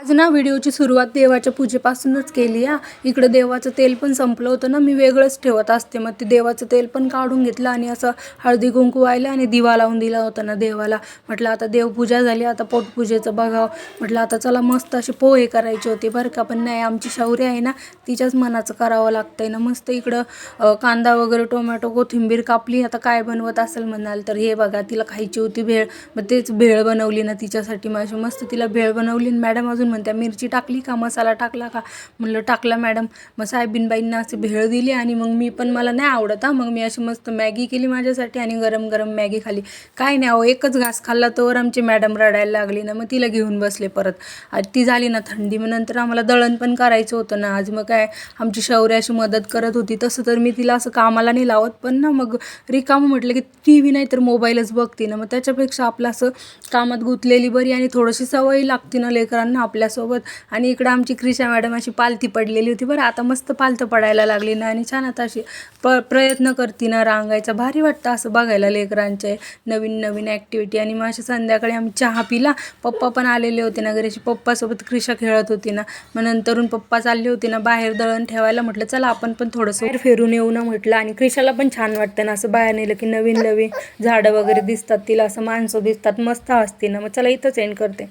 आज ना व्हिडिओची सुरुवात देवाच्या पूजेपासूनच केली आहे। इकडे देवाचं तेल पण संपलं होतं ना, मी वेगळंच ठेवत असते। मग ते देवाचं तेल पण काढून घेतलं आणि असं हळदी कुंकू वाहिलं आणि दिवा लावून दिला होता ना देवाला। म्हटलं आता देवपूजा झाली, आता पोटपूजेचं बघावं। म्हटलं आता चला मस्त असे पोहे करायचे होते बरं का, पण नाही आमची शौर्य आहे ना तिच्याच मनाचं करावं लागतंय ना। मस्त इकडं कांदा वगैरे टोमॅटो कोथिंबीर कापली। आता काय बनवत असेल म्हणाल तर हे बघा, तिला खायची होती भेळ, मग तेच भेळ बनवली ना तिच्यासाठी। माझी मस्त तिला भेळ बनवली। मॅडम अजून म्हणत्या मिरची टाकली का, मसाला टाकला का? म्हणलं टाकला मॅडम। मग साहेबीनबाईंना अशी भेळ दिली आणि मग मी पण, मला नाही आवडत मग मी अशी मस्त मॅगी केली माझ्यासाठी आणि गरम गरम मॅगी खाली। काय नाही अहो, एकच घास खाल्ला तर आमची मॅडम रडायला लागली ना, मग तिला घेऊन बसले परत। ती झाली ना थंडी। मग नंतर आम्हाला दळण पण करायचं होतं ना आज। मग काय आमची शौर्य अशी मदत करत होती। तसं तर मी तिला असं कामाला नाही लावत, पण ना मग रिकामं म्हटलं की TV नाही तर मोबाईलच बघते ना, मग त्याच्यापेक्षा आपलं असं कामात गुंतलेली बरी आणि थोडीशी सवय लागते ना लेकरांना आपल्यासोबत। आणि इकडं आमची क्रिशा मॅडम अशी पालथी पडलेली होती बरं, आता मस्त पालथं पडायला लागली ना आणि छान आता अशी प्रयत्न करते ना रांगायचा। भारी वाटतं असं बघायला लेकरांचे नवीन नवीन ॲक्टिव्हिटी। आणि मग अशा संध्याकाळी आम्ही चहा पिला। पप्पा पण आलेले होते ना घरी, पप्पासोबत क्रिशा खेळत होती ना। मग नंतरून पप्पा चालले होते ना बाहेर दळण ठेवायला। म्हटलं चला आपण पण थोडंसं बाहेर फिरून येऊ ना म्हटलं। आणि क्रिशाला पण छान वाटतं ना असं बाहेर नेलं की नवीन नवीन झाडं वगैरे दिसतात तिला, असं माणसं दिसतात, मस्त असते ना। मग चला इथंच एंड करते।